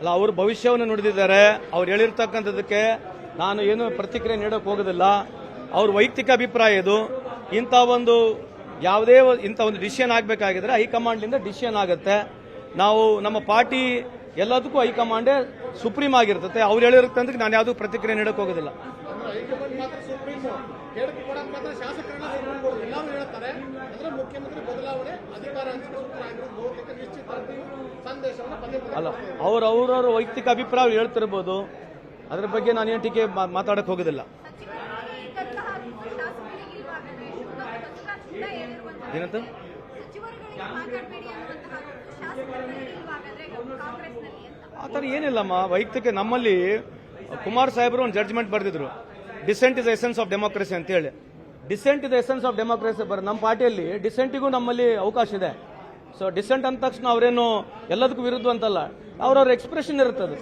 ಅಲ್ಲ, ಅವರು ಭವಿಷ್ಯವನ್ನು ನುಡಿದಿದ್ದಾರೆ. ಅವ್ರು ಹೇಳಿರ್ತಕ್ಕಂಥದಕ್ಕೆ ನಾನು ಏನು ಪ್ರತಿಕ್ರಿಯೆ ನೀಡೋಕೆ ಹೋಗೋದಿಲ್ಲ. ಅವ್ರ ವೈಯಕ್ತಿಕ ಅಭಿಪ್ರಾಯ ಇದು. ಇಂಥ ಒಂದು ಯಾವುದೇ ಇಂಥ ಒಂದು ಡಿಸಿಷನ್ ಆಗಬೇಕಾಗಿದ್ರೆ ಹೈಕಮಾಂಡ್ಲಿಂದ ಡಿಸಿಷನ್ ಆಗುತ್ತೆ. ನಾವು ನಮ್ಮ ಪಾರ್ಟಿ ಎಲ್ಲದಕ್ಕೂ ಹೈಕಮಾಂಡೇ ಸುಪ್ರೀಂ ಆಗಿರ್ತದೆ. ಅವ್ರು ಹೇಳಿರ್ತಂದ್ರೆ ನಾನು ಯಾವುದೂ ಪ್ರತಿಕ್ರಿಯೆ ನೀಡೋಕೆ ಹೋಗೋದಿಲ್ಲ. ಅಲ್ಲ, ಅವ್ರವ್ರ ವೈಯಕ್ತಿಕ ಅಭಿಪ್ರಾಯ ಹೇಳ್ತಿರ್ಬೋದು. ಅದ್ರ ಬಗ್ಗೆ ನಾನೇನು ಟೀಕೆ ಮಾತಾಡಕ್ ಹೋಗೋದಿಲ್ಲ. ಏನಂತ ಆ ಥರ ಏನಿಲ್ಲಮ್ಮ. ವೈಯಕ್ತಿಕ ನಮ್ಮಲ್ಲಿ ಕುಮಾರ್ ಸಾಹೇಬರು ಒಂದು ಜಡ್ಜ್ಮೆಂಟ್ ಬರೆದಿದ್ರು, dissent is essence of democracy ಅಂತ ಹೇಳಿ. Dissent is essence of democracy ನಮ್ಮ ಪಾರ್ಟಿಯಲ್ಲಿ ಡಿಸೆಂಟಿಗೂ ನಮ್ಮಲ್ಲಿ ಅವಕಾಶ ಇದೆ. ಸೊ ಡಿಸೆಂಟ್ ಅಂದ ತಕ್ಷಣ ಅವರೇನು ಎಲ್ಲದಕ್ಕೂ ವಿರುದ್ಧ ಅಂತಲ್ಲ, ಅವ್ರವ್ರ ಎಕ್ಸ್ಪ್ರೆಷನ್ ಇರುತ್ತದೆ.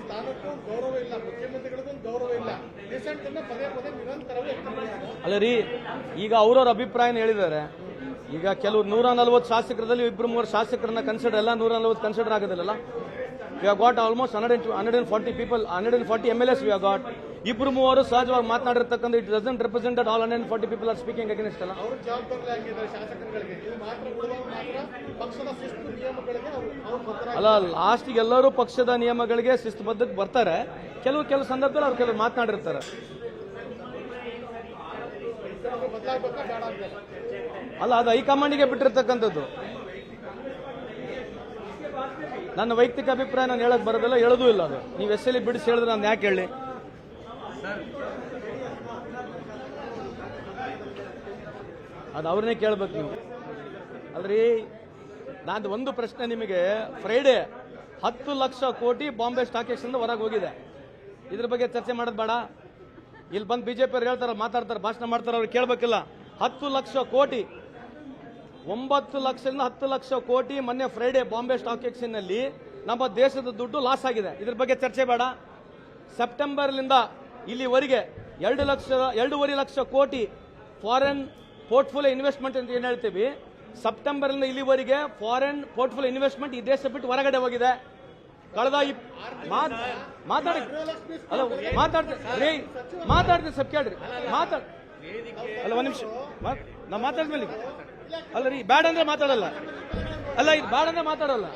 ಅಲ್ಲ ರೀ, ಈಗ ಅವ್ರವ್ರ ಅಭಿಪ್ರಾಯನ ಹೇಳಿದ್ದಾರೆ. ಈಗ ಕೆಲವು 140 ಶಾಸಕರಲ್ಲಿ 2-3 ಶಾಸಕರನ್ನ ಕನ್ಸಿಡರ್, ಎಲ್ಲ 140 ಕನ್ಸಿಡರ್ ಆಗೋದಿಲ್ಲ. We have got almost 140 people, 140 MLAs we have got. 2-3 ಸಹಜವಾಗಿ ಮಾತನಾಡಿರ್ತಕ್ಕಂಥ it doesn't represent all 140 people are speaking against ಅಲ್ಲ. ಅಲ್ಲ, ಲಾಸ್ಟ್ಗೆ ಎಲ್ಲರೂ ಪಕ್ಷದ ನಿಯಮಗಳಿಗೆ ಶಿಸ್ತುಬದ್ಧಕ್ಕೆ ಬರ್ತಾರೆ. ಕೆಲವು ಸಂದರ್ಭದಲ್ಲಿ ಅವ್ರು ಕೆಲವರು ಮಾತನಾಡಿರ್ತಾರೆ. ಅಲ್ಲ, ಅದು ಹೈಕಮಾಂಡಿಗೆ ಬಿಟ್ಟಿರ್ತಕ್ಕಂಥದ್ದು. ನನ್ನ ವೈಯಕ್ತಿಕ ಅಭಿಪ್ರಾಯ ನಾನು ಹೇಳಕ್ ಬರೋದಿಲ್ಲ, ಹೇಳೋದೂ ಇಲ್ಲ. ಅದು ನೀವು ಎಸ್ಸಲ್ಲಿ ಬಿಡಿಸಿ ಹೇಳಿದ್ರೆ ನಾನು ಯಾಕೆ ಹೇಳಿ? ಅದು ಅವ್ರನ್ನೇ ಕೇಳ್ಬೇಕು ನೀವು. ಅಲ್ರಿ, ನಾನು ಒಂದು ಪ್ರಶ್ನೆ ನಿಮಗೆ. ಫ್ರೈಡೆ 10 ಲಕ್ಷ ಕೋಟಿ ಬಾಂಬೆ ಸ್ಟಾಕ್ ಎಕ್ಸ್ಚೇಂಜ್ ಹೊರಗೆ ಹೋಗಿದೆ. ಇದ್ರ ಬಗ್ಗೆ ಚರ್ಚೆ ಮಾಡೋದು ಬೇಡ. ಇಲ್ಲಿ ಬಂದು ಬಿಜೆಪಿ ಅವ್ರು ಹೇಳ್ತಾರೆ, ಮಾತಾಡ್ತಾರೆ, ಭಾಷಣ ಮಾಡ್ತಾರೆ, ಅವ್ರು ಕೇಳಬೇಕಿಲ್ಲ. 10 ಲಕ್ಷ ಕೋಟಿ, 9 ಲಕ್ಷದಿಂದ 10 ಲಕ್ಷ ಕೋಟಿ ಮೊನ್ನೆ ಫ್ರೈಡೆ ಬಾಂಬೆ ಸ್ಟಾಕ್ ಎಕ್ಸ್ಚೇಂಜ್ ನಲ್ಲಿ ನಮ್ಮ ದೇಶದ ದುಡ್ಡು ಲಾಸ್ ಆಗಿದೆ. ಇದ್ರ ಬಗ್ಗೆ ಚರ್ಚೆ ಬೇಡ. ಸೆಪ್ಟೆಂಬರ್ಲಿಂದ ಇಲ್ಲಿವರೆಗೆ 2.5 ಲಕ್ಷ ಕೋಟಿ ಫಾರಿನ್ ಪೋರ್ಟ್ಫೋಲಿಯೋ ಇನ್ವೆಸ್ಟ್ಮೆಂಟ್ ಅಂತ ಏನ್ ಹೇಳ್ತೀವಿ, ಸೆಪ್ಟೆಂಬರ್ಲಿಂದ ಇಲ್ಲಿವರೆಗೆ ಫಾರಿನ್ ಪೋರ್ಟ್ಫೋಲಿಯೋ ಇನ್ವೆಸ್ಟ್ಮೆಂಟ್ ಈ ದೇಶ ಬಿಟ್ಟು ಹೊರಗಡೆ ಹೋಗಿದೆ. ಕಳೆದ ಮಾತಾಡ್ತೀನಿ ಸಬ್ ಕೇಳ್ರಿ. ಅಲ್ಲ, ಒಂದ್ ನಿಮಿಷ ನಾ ಮಾತಾಡ್ಮೇಲೆ. ಅಲ್ಲ ರೀ, ಬ್ಯಾಡ್ ಅಂದ್ರೆ ಮಾತಾಡಲ್ಲ. ಅಲ್ಲ, ಇದು ಬ್ಯಾಡ್ ಅಂದ್ರೆ ಮಾತಾಡಲ್ಲ.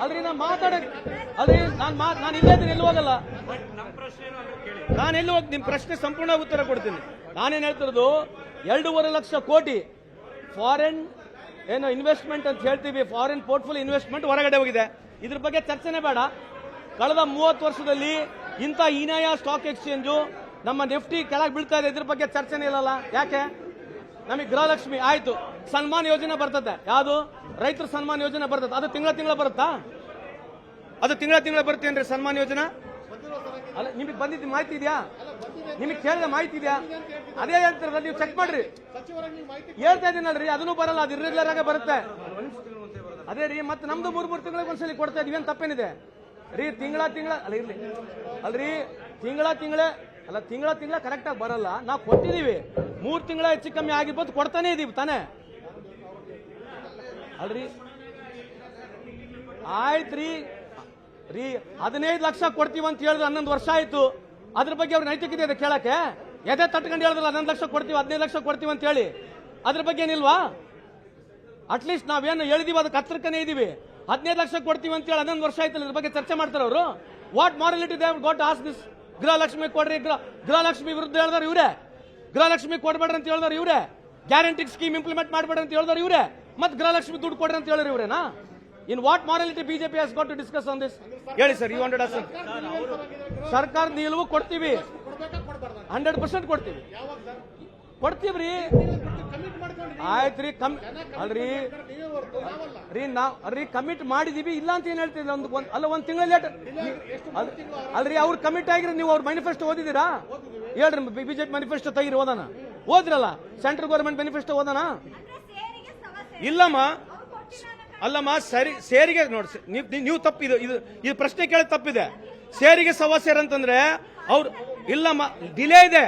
ಅಲ್ರಿ, ನಾ ಅಲ್ರಿ, ನಾನು ಇಲ್ಲೇ ಇದ್ದೀನಿ, ಎಲ್ಲಿ ಹೋಗಲ್ಲ. ನಾನು ಎಲ್ಲಿ ಹೋಗಿ ನಿಮ್ ಪ್ರಶ್ನೆ ಸಂಪೂರ್ಣ ಉತ್ತರ ಕೊಡ್ತೀನಿ. ನಾನೇನ್ ಹೇಳ್ತಿರೋದು, 2.5 ಲಕ್ಷ ಕೋಟಿ ಫಾರಿನ್ ಏನು ಇನ್ವೆಸ್ಟ್ಮೆಂಟ್ ಅಂತ ಹೇಳ್ತೀವಿ, ಫಾರಿನ್ ಪೋರ್ಟ್ಫೋಲಿಯೋ ಇನ್ವೆಸ್ಟ್ಮೆಂಟ್ ಹೊರಗಡೆ ಹೋಗಿದೆ. ಇದ್ರ ಬಗ್ಗೆ ಚರ್ಚೆನೇ ಬೇಡ. ಕಳೆದ 30 ವರ್ಷದಲ್ಲಿ ಇಂಥ ಹೀನಾಯ ಸ್ಟಾಕ್ ಎಕ್ಸ್ಚೇಂಜು ನಮ್ಮ ನಿಫ್ಟಿ ಕೆಳಗೆ ಬೀಳ್ತಾ ಇದೆ. ಇದ್ರ ಬಗ್ಗೆ ಚರ್ಚೆನೇ ಇಲ್ಲಲ್ಲ. ಯಾಕೆ? ನಮಗೆ ಗೃಹಲಕ್ಷ್ಮಿ ಆಯ್ತು, ಸನ್ಮಾನ್ ಯೋಜನೆ ಬರ್ತದೆ. ಯಾವುದು? ರೈತರ ಸನ್ಮಾನ್ ಯೋಜನೆ ಬರ್ತದೆ. ಅದು ತಿಂಗಳ ಬರುತ್ತಾ? ಅದು ತಿಂಗಳ ಬರುತ್ತೇನ್ರಿ ಸನ್ಮಾನ್ ಯೋಜನಾ? ಅಲ್ಲ, ನಿಮಗೆ ಬಂದಿದ್ದ ಮಾಹಿತಿ ಇದೆಯಾ? ನಿಮಗೆ ಕೇಳಿದ ಮಾಹಿತಿ ಇದೆಯಾ? ಅದೇ ಹೇಳ್ತಿರಲ್ಲ, ನೀವು ಚೆಕ್ ಮಾಡ್ರಿ. ಹೇಳ್ತಾ ಇದೀನಲ್ರಿ, ಅದನ್ನು ಬರಲ್ಲ, ಅದು ಇರ್ರೆಗ್ಯುಲರ್ ಆಗಿ ಬರುತ್ತೆ. ಅದೇ ರೀ, ಮತ್ತೆ ನಮ್ದು 3 ತಿಂಗಳಿಗೆ ಒಂದ್ಸಲಿ ಕೊಡ್ತಾ ಇದೀವಿ, ಏನ್ ತಪ್ಪೇನಿದೆ ರೀ? ತಿಂಗಳ ಅಲ್ಲ ಇರ್ಲಿ, ಅಲ್ರಿ, ತಿಂಗಳ ಕರೆಕ್ಟ್ ಆಗಿ ಬರಲ್ಲ. ನಾವು ಕೊಟ್ಟಿದೀವಿ, 3 ತಿಂಗಳ ಹೆಚ್ಚು ಕಮ್ಮಿ ಆಗಿರ್ಬೋದು, ಕೊಡ್ತಾನೆ ಇದೀವಿ ತಾನೆ. ಅಲ್ರಿ, ಆಯ್ತ್ರಿ ರೀ, 15 ಲಕ್ಷ ಕೊಡ್ತೀವಿ ಅಂತ ಹೇಳಿದ್ರೆ 11 ವರ್ಷ ಆಯ್ತು. ಅದ್ರ ಬಗ್ಗೆ ಅವ್ರ ನೈತಿಕತೆ ಇದೆ ಕೇಳಕ್ಕೆ? ಎದೆ ತಟ್ಕೊಂಡು ಹೇಳಿದ್ರಲ್ಲ 11 ಲಕ್ಷ ಕೊಡ್ತೀವಿ, 15 ಲಕ್ಷ ಕೊಡ್ತೀವಿ ಅಂತ ಹೇಳಿ. ಅದ್ರ ಬಗ್ಗೆ ಏನಿಲ್ವಾ? ಅಟ್ಲೀಸ್ಟ್ ನಾವೇನು ಹೇಳಿದೀವಿ ಅದಕ್ಕೆ ಹತ್ರಕ್ಕನೇ ಇದೀವಿ. 15 ಲಕ್ಷ ಕೊಡ್ತೀವಿ ಅಂತ ಹೇಳಿ 11 ವರ್ಷ ಆಯ್ತು. ಇದ್ರ ಬಗ್ಗೆ ಚರ್ಚೆ ಮಾಡ್ತಾರೆ ಅವರು. What morality they have got ask this? Gruhalakshmi ಕೊಡ್ರಿ, ಗೃಹಲಕ್ಷ್ಮಿ ವಿರುದ್ಧ ಹೇಳಿದಾರೆ ಇವರೇ. ಗೃಹಲಕ್ಷ್ಮಿ ಕೊಡ್ಬೇಡ್ರಿ ಅಂತ ಹೇಳಿದಾರೆ ಇವರೇ. ಗ್ಯಾರಂಟಿ ಸ್ಕೀಮ್ ಇಂಪ್ಲಿಮೆಂಟ್ ಮಾಡಬೇಡ್ರಿ ಅಂತ ಹೇಳಿದಾರೆ ಇವರೇ. ಮತ್ತೆ ಗೃಹಲಕ್ಷ್ಮಿ ದುಡ್ಡು ಕೊಡ್ರಿ ಅಂತ ಹೇಳಿದ್ರೆ ಇವರೇನಾ? In what morality BJP has got to discuss on this? ಹೇಳಿ ಸರ್, ಯು ವಾಂಟೆಡ್ ಆಸ್ಕ್. ಸರ್ಕಾರದ ನಿಲುವು ಕೊಡ್ತೀವಿ, 100% ಕೊಡ್ತೀವಿ. ಕೊಡ್ತೀವ್ರಿ. ಆಯ್ತ್ರಿ, ಅಲ್ರಿ ಕಮಿಟ್ ಮಾಡಿದೀವಿ, ಇಲ್ಲ ಅಂತ ಏನ್ ಹೇಳ್ತಿದ್ರಿ? ಒಂದ್ ತಿಂಗಳ ಲೇಟ್ ಅಲ್ರಿ. ಅವ್ರು ಕಮಿಟ್ ಆಗಿರೋ ನೀವು ಅವ್ರ ಮ್ಯಾನಿಫೆಸ್ಟೋ ಓದಿದ್ದೀರಾ? ಹೇಳ್ರಿ, ಬಿಜೆಪಿ ಮ್ಯಾನಿಫೆಸ್ಟೋ ತೆಗಿರಿ, ಓದೋಣ. ಓದ್ರಲ್ಲ, ಸೆಂಟ್ರಲ್ ಗೌರ್ಮೆಂಟ್ ಮ್ಯಾನಿಫೆಸ್ಟೋ ಓದೋಣ. ಇಲ್ಲಮ್ಮ, ಅಲ್ಲಮ್ಮ, ಸೇರಿಗೆ ನೋಡಿ, ನೀವು ತಪ್ಪಿದೆ. ಇದು ಪ್ರಶ್ನೆ ಕೇಳೋದು ತಪ್ಪಿದೆ. ಸೇರಿಗೆ ಸವಾಸ್ಯರ್ ಅಂತಂದ್ರೆ ಅವ್ರು ಇಲ್ಲಮ್ಮ, ಡಿಲೇ ಇದೆ,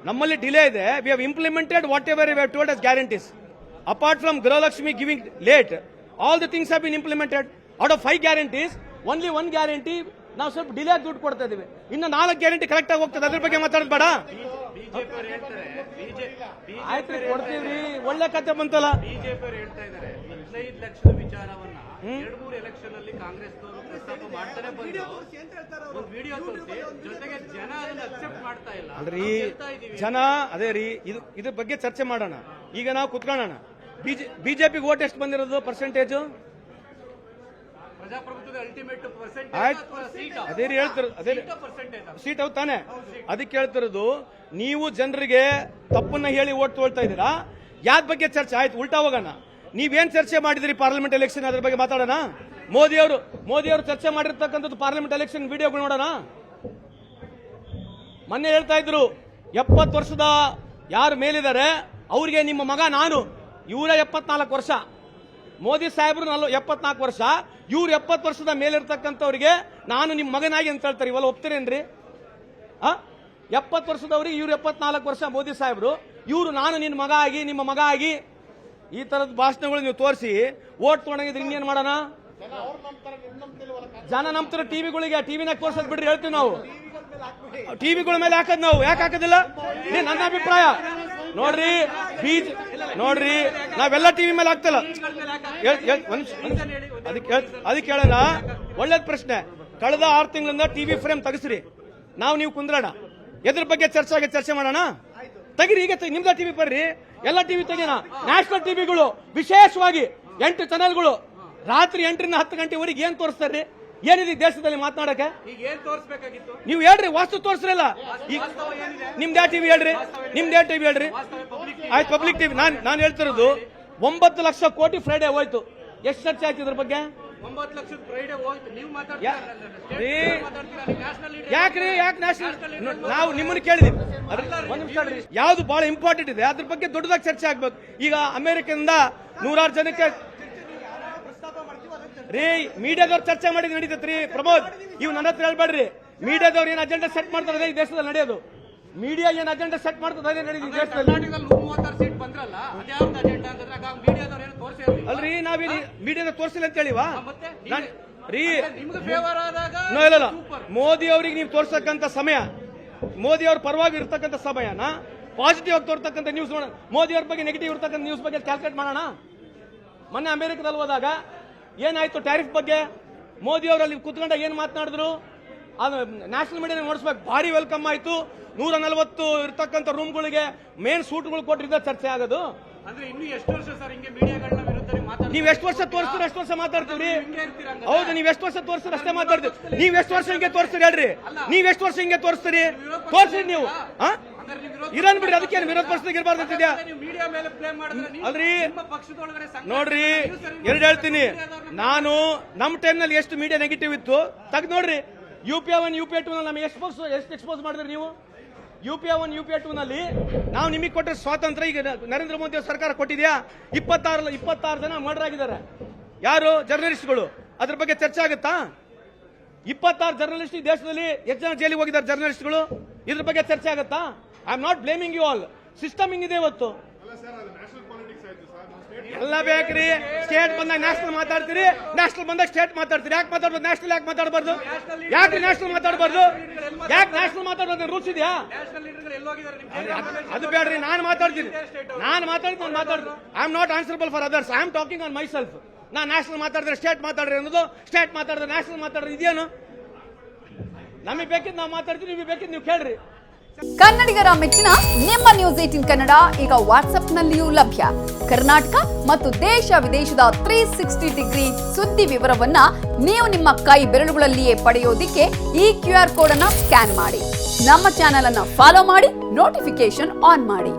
ನಮ್ಮಲ್ಲಿ ಡಿಲೇ ಇದೆ. We have implemented what ever we have told as guarantees. Apart from Gruhalakshmi giving late, all the things have been implemented. Out of 5 guarantees, only 1 guarantee ನಾವು ಸ್ವಲ್ಪ ಡಿಲೇ ಆಗಿ ದುಡ್ಡು ಕೊಡ್ತಾ ಇದೀವಿ. ಇನ್ನು 4 ಗ್ಯಾರಂಟಿ ಕರೆಕ್ಟ್ ಆಗಿ ಹೋಗ್ತದೆ, ಅದ್ರ ಬಗ್ಗೆ ಮಾತಾಡೋದು ಬೇಡ. ಆಯ್ತು ಕೊಡ್ತೀವಿ, ಒಳ್ಳೆ ಕತೆ ಬಂತಲ್ಲ. ಬಿಜೆಪಿ ಹೇಳ್ತಾ ಇದ್ದಾರೆ 15 ಲಕ್ಷದ ವಿಚಾರವನ್ನ 2-3 ಎಲೆಕ್ಷನ್ ಅಲ್ಲಿ ಕಾಂಗ್ರೆಸ್ ಪ್ರಸ್ತಾಪ ಮಾಡ್ತಾನೆ ಬಂದು ಒಂದು ವಿಡಿಯೋ ತೋರಿಸಿ, ಜೊತೆಗೆ ಜನ ಅದನ್ನ ಅಕ್ಸೆಪ್ಟ್ ಮಾಡ್ತಾ ಇಲ್ಲ. ಅಲ್ರಿ ಜನ ಅದೇ ರೀ, ಇದ್ರ ಬಗ್ಗೆ ಚರ್ಚೆ ಮಾಡೋಣ. ಈಗ ನಾವು ಕುತ್ಕೊಳ್ಳೋಣ. ಬಿಜೆಪಿಗೆ ಓಟ್ ಎಷ್ಟು ಬಂದಿರೋದು ಪರ್ಸೆಂಟೇಜ್? ಪ್ರಜಾಪ್ರಭುತ್ವದ ಅಲ್ಟಿಮೇಟ್ ಆಯ್ತು ಅದೇ ರೀ ಹೇಳ್ತಿರೋದು, ಅದೇ ಸೀಟ್ ಹೌದು ತಾನೆ. ಅದಕ್ಕೆ ಹೇಳ್ತಿರೋದು, ನೀವು ಜನರಿಗೆ ತಪ್ಪನ್ನ ಹೇಳಿ ಓಟ್ ತೊಗೊಳ್ತಾ ಇದ್ದೀರಾ. ಯಾವ್ದ ಬಗ್ಗೆ ಚರ್ಚೆ ಆಯ್ತು, ಉಲ್ಟಾ ಹೋಗೋಣ. ನೀವೇನ್ ಚರ್ಚೆ ಮಾಡಿದ್ರಿ ಪಾರ್ಲಿಮೆಂಟ್ ಎಲೆಕ್ಷನ್, ಅದ್ರ ಬಗ್ಗೆ ಮಾತಾಡೋಣ. ಮೋದಿ ಅವರು ಚರ್ಚೆ ಮಾಡಿರ್ತಕ್ಕಂಥದ್ದು ಪಾರ್ಲಿಮೆಂಟ್ ಎಲೆಕ್ಷನ್ ವಿಡಿಯೋಗಳು ನೋಡೋಣ. ಮೊನ್ನೆ ಹೇಳ್ತಾ ಇದ್ರು 70 ವರ್ಷದ ಯಾರು ಮೇಲಿದ್ದಾರೆ ಅವ್ರಿಗೆ ನಿಮ್ಮ ಮಗ ನಾನು, ಇವರ 74 ವರ್ಷ. ಮೋದಿ ಸಾಹೇಬ್ರು 74 ವರ್ಷ, ಇವ್ರು 70 ವರ್ಷದ ಮೇಲಿರ್ತಕ್ಕಂಥವ್ರಿಗೆ ನಾನು ನಿಮ್ಮ ಮಗನಾಗಿ ಅಂತ ಹೇಳ್ತಾರೆ. ಇವೆಲ್ಲ ಒಪ್ತೀರೇನ್ರಿ? 70 ವರ್ಷದವ್ರಿಗೆ ಇವ್ರು 74 ವರ್ಷ ಮೋದಿ ಸಾಹೇಬ್ರು, ಇವ್ರು ನಾನು ನಿನ್ನ ಮಗ ಆಗಿ ನಿಮ್ಮ ಮಗ ಆಗಿ ಈ ತರದ ಭಾಷಣಗಳು ನೀವು ತೋರಿಸಿ ಓಟ್ ತೊಗೊಂಡಿದ್ರೆ ಇನ್ನೇನ್ ಮಾಡೋಣ? ಜನ ನಂಬ್ತಾರೆ ಟಿವಿಗಳಿಗೆ. ಟಿವಿನಾಗ ತೋರ್ಸದ್ ಬಿಡ್ರಿ, ಹೇಳ್ತೀವಿ ನಾವು. ಟಿವಿಗಳ ಮೇಲೆ ಹಾಕದ್ ನಾವು ಯಾಕೆ ಹಾಕೋದಿಲ್ಲ? ನನ್ನ ಅಭಿಪ್ರಾಯ ನೋಡ್ರಿ ನಾವೆಲ್ಲ ಟಿವಿ ಮೇಲೆ ಹಾಕ್ತಲ್ಲ. ಅದಕ್ಕೆ ಹೇಳೋಣ, ಒಳ್ಳೇದ್ ಪ್ರಶ್ನೆ. ಕಳೆದ 6 ತಿಂಗಳಿಂದ ಟಿವಿ ಫ್ರೇಮ್ ತೆಗಿಸ್ರಿ, ನೀವು ಕುಂದ್ರೋಣ, ಎದ್ರ ಬಗ್ಗೆ ಚರ್ಚೆ ಮಾಡೋಣ. ತೆಗಿರಿ, ಈಗ ನಿಮ್ದ ಟಿವಿ ಬರ್ರಿ, ಎಲ್ಲ ಟಿವಿ ತೆಗಿಯೋಣ. ನ್ಯಾಷನಲ್ ಟಿವಿಗಳು ವಿಶೇಷವಾಗಿ 8 ಚಾನೆಲ್ಗಳು ರಾತ್ರಿ 8ರಿಂದ 10 ಗಂಟೆವರೆಗೆ ಏನ್ ತೋರಿಸ್ತಾರ್ರಿ? ಏನಿದೆ ದೇಶದಲ್ಲಿ ಮಾತನಾಡಕ್ಕೆ? ನೀವು ಹೇಳ್ರಿ, ವಾಸ್ತು ತೋರಿಸ್ರಲ್ಲ. ನಿಮ್ದು ಯಾವ ಟಿವಿ ಹೇಳ್ರಿ, ಆಯ್ತು ಪಬ್ಲಿಕ್ ಟಿವಿ. ನಾನು ಹೇಳ್ತಿರೋದು 9 ಲಕ್ಷ ಕೋಟಿ ಫ್ರೈಡೆ ಹೋಯ್ತು. ಎಷ್ಟು ಚರ್ಚೆ ಆಯ್ತು ಇದ್ರ ಬಗ್ಗೆ? 9 ಲಕ್ಷದ ಫ್ರೈಡೆ ಹೋಯ್ತು. ನೀವು ಯಾಕ್ರಿ ನ್ಯಾಷನಲ್? ನಾವು ನಿಮ್ಮನ್ನು ಕೇಳಿದೀವಿ. ಯಾವ್ದು ಬಹಳ ಇಂಪಾರ್ಟೆಂಟ್ ಇದೆ ಅದ್ರ ಬಗ್ಗೆ ದೊಡ್ಡದಾಗಿ ಚರ್ಚೆ ಆಗ್ಬೇಕು. ಈಗ ಅಮೆರಿಕದಿಂದ 100 ಜನಕ್ಕೆ ರೀ ಮೀಡಿಯಾದವ್ರು ಚರ್ಚೆ ಮಾಡಿದ್ ನಡೀತೈತ್ರಿ. ಪ್ರಮೋದ್, ಇವ್ ನನ್ನ ಹತ್ರ ಹೇಳ್ಬೇಡ್ರಿ. ಮೀಡಿಯಾದವ್ರು ಏನ್ ಅಜೆಂಡಾ ಸೆಟ್ ಮಾಡ್ತಾರೆ ಈ ದೇಶದಲ್ಲಿ ನಡೆಯೋದು. ಮೀಡಿಯಾ ಏನ್ ಅಜೆಂಡಾ ಸೆಟ್ ಮಾಡ್ತದೆ ಅದೇ ನಡೆಯೋದು ಈ ದೇಶದಲ್ಲಿ. ಅಲ್ರಿ ನಾವೇನು ಮೀಡಿಯಾದ ತೋರಿಸಿಲ್ಲ ಅಂತ ಹೇಳಿವಾ? ರೀ ಇಲ್ಲ, ಮೋದಿ ಅವ್ರಿಗೆ ನೀವು ತೋರ್ಸಕ್ಕಂತ ಸಮಯ, ಮೋದಿ ಅವ್ರ ಪರವಾಗಿ ಇರ್ತಕ್ಕಂಥ ಸಮಯನ ಪಾಸಿಟಿವ್ ಆಗಿ ತೋರ್ತಕ್ಕಂಥ ನ್ಯೂಸ್ ನೋಡೋಣ. ಮೋದಿ ಅವ್ರ ಬಗ್ಗೆ ನೆಗೆಟಿವ್ ಇರ್ತಕ್ಕಂಥ ನ್ಯೂಸ್ ಬಗ್ಗೆ ಕ್ಯಾಲ್ಕುಲೇಟ್ ಮಾಡೋಣ. ಮೊನ್ನೆ ಅಮೆರಿಕದಲ್ಲಿ ಹೋದಾಗ ಏನಾಯ್ತು ಟ್ಯಾರಿಫ್ ಬಗ್ಗೆ? ಮೋದಿ ಅವರಲ್ಲಿ ಕೂತ್ಕೊಂಡಾಗ ಏನ್ ಮಾತನಾಡಿದ್ರು? ಅದು ನ್ಯಾಷನಲ್ ಮೀಡಿಯಾ ನೋಡಿಸ್ಬೇಕು. ಭಾರಿ ವೆಲ್ಕಮ್ ಆಯ್ತು. 140 ಇರ್ತಕ್ಕಂಥ ರೂಮ್ಗಳಿಗೆ ಮೇನ್ ಸೂಟ್ಗಳು ಕೊಟ್ಟಿದ್ದ ಚರ್ಚೆ ಆಗೋದು. ಅಂದ್ರೆ ಇನ್ನು ಎಷ್ಟು ವರ್ಷ ಸರ್ ಹಿಂಗೆ ಮೀಡಿಯಾಗಳನ್ನ ವಿರುದ್ಧ ನೀವ್ ಎಷ್ಟು ವರ್ಷ ತೋರಿಸ್ತೀರಿ ಅಷ್ಟು ವರ್ಷ ಮಾತಾಡ್ತೀವ್ರಿ. ಹೌದು, ನೀವ್ ಎಷ್ಟು ವರ್ಷ ತೋರಿಸ್ತೀರಿ ಅಷ್ಟೇ ಮಾತಾಡ್ತೀವಿ. ನೀವ್ ಎಷ್ಟು ವರ್ಷ ಹಿಂಗೆ ತೋರಿಸ್ತೀರಿ ಹೇಳ್ರಿ? ನೀವ್ ಎಷ್ಟು ವರ್ಷ ಹಿಂಗೆ ತೋರಿಸ್ತೀರಿ? ತೋರಿಸ್ರಿ ನೀವು. ಇರನ್ ಬಿಡ್ರಿ, ಅದಕ್ಕೆ ವಿರೋಧ ಪಕ್ಷದಾಗ ಇರಬಾರ್ದು ಅಂತಿದ್ಯಾ? ಅಲ್ರಿ ನೋಡ್ರಿ, ಎರಡು ಹೇಳ್ತೀನಿ ನಾನು. ನಮ್ಮ ಟೈಮ್ನಲ್ಲಿ ಎಷ್ಟು ಮೀಡಿಯಾ ನೆಗೆಟಿವ್ ಇತ್ತು ತೆಗ್ದು ನೋಡ್ರಿ. UPI 1 UPI 2 ನಲ್ಲಿ ನಮಗೆ ಎಷ್ಟು ಎಕ್ಸ್ಪೋಸ್ ಮಾಡಿದ್ರಿ ನೀವು? UPI 1 UPI 2 ನಲ್ಲಿ ನಾವು ನಿಮಗೆ ಕೊಟ್ಟ ಸ್ವಾತಂತ್ರ್ಯ ಈಗ ನರೇಂದ್ರ ಮೋದಿ ಸರ್ಕಾರ ಕೊಟ್ಟಿದ್ಯಾ? 26 ಜನ ಮರ್ಡರ್ ಆಗಿದ್ದಾರೆ. ಯಾರು? ಜರ್ನಲಿಸ್ಟ್ಗಳು. ಅದ್ರ ಬಗ್ಗೆ ಚರ್ಚೆ ಆಗುತ್ತಾ? 26 ಜರ್ನಲಿಸ್ಟ್ ಈ ದೇಶದಲ್ಲಿ ಎಷ್ಟು ಜನ ಜೈಲಿಗೆ ಹೋಗಿದ್ದಾರೆ ಜರ್ನಲಿಸ್ಟ್ಗಳು? ಇದ್ರ ಬಗ್ಗೆ ಚರ್ಚೆ ಆಗುತ್ತಾ? I am not blaming you all. System ಹಿಂಗಿದೆ ಇವತ್ತು. ಎಲ್ಲ ಬೇಕ್ರಿ. ಸ್ಟೇಟ್ ಬಂದಾಗ ನ್ಯಾಷನಲ್ ಮಾತಾಡ್ತೀರಿ, ನ್ಯಾಷನಲ್ ಬಂದಾಗ ಸ್ಟೇಟ್ ಮಾತಾಡ್ತೀರಿ. ಯಾಕೆ ಮಾತಾಡ್ಬೋದು? ನ್ಯಾಷನಲ್ ಯಾಕೆ ಮಾತಾಡಬಾರ್ದು? ಯಾಕೆ ನ್ಯಾಷನಲ್ ಮಾತಾಡಬಾರ್ದು? ಯಾಕೆ ನ್ಯಾಷನಲ್ ಮಾತಾಡೋದು ರೂಲ್ಸ್ ಇದೆಯಾ? ಅದು ಬೇಡ್ರಿ, ನಾನು ಮಾತಾಡ್ತೀನಿ. I am not answerable for others. I am talking on my self. ನಾನು ನ್ಯಾಷನಲ್ ಮಾತಾಡಿದ್ರೆ ಸ್ಟೇಟ್ ಮಾತಾಡ್ರಿ ಅನ್ನೋದು, ಸ್ಟೇಟ್ ಮಾತಾಡಿದ್ರೆ ನ್ಯಾಷನಲ್ ಮಾತಾಡ್ರಿ ಇದೇನು? ನಮಗೆ ಬೇಕಿದ್ದು ನಾವು ಮಾತಾಡ್ತೀವಿ, ನಿಮಗೆ ಬೇಕಿದ್ದು ನೀವು ಕೇಳ್ರಿ. ಕನ್ನಡಿಗರ ಮೆಚ್ಚಿನ ನಿಮ್ಮ ನ್ಯೂಸ್ 18 ಕನ್ನಡ ಈಗ ವಾಟ್ಸ್ಆಪ್ನಲ್ಲಿಯೂ ಲಭ್ಯ. ಕರ್ನಾಟಕ ಮತ್ತು ದೇಶ ವಿದೇಶದ 360 ಡಿಗ್ರಿ ಸುದ್ದಿ ವಿವರವನ್ನ ನೀವು ನಿಮ್ಮ ಕೈ ಬೆರಳುಗಳಲ್ಲಿಯೇ ಪಡೆಯೋದಿಕ್ಕೆ ಈ QR ಕೋಡ್ ಅನ್ನ ಸ್ಕ್ಯಾನ್ ಮಾಡಿ. ನಮ್ಮ ಚಾನೆಲ್ ಅನ್ನ ಫಾಲೋ ಮಾಡಿ, ನೋಟಿಫಿಕೇಶನ್ ಆನ್ ಮಾಡಿ.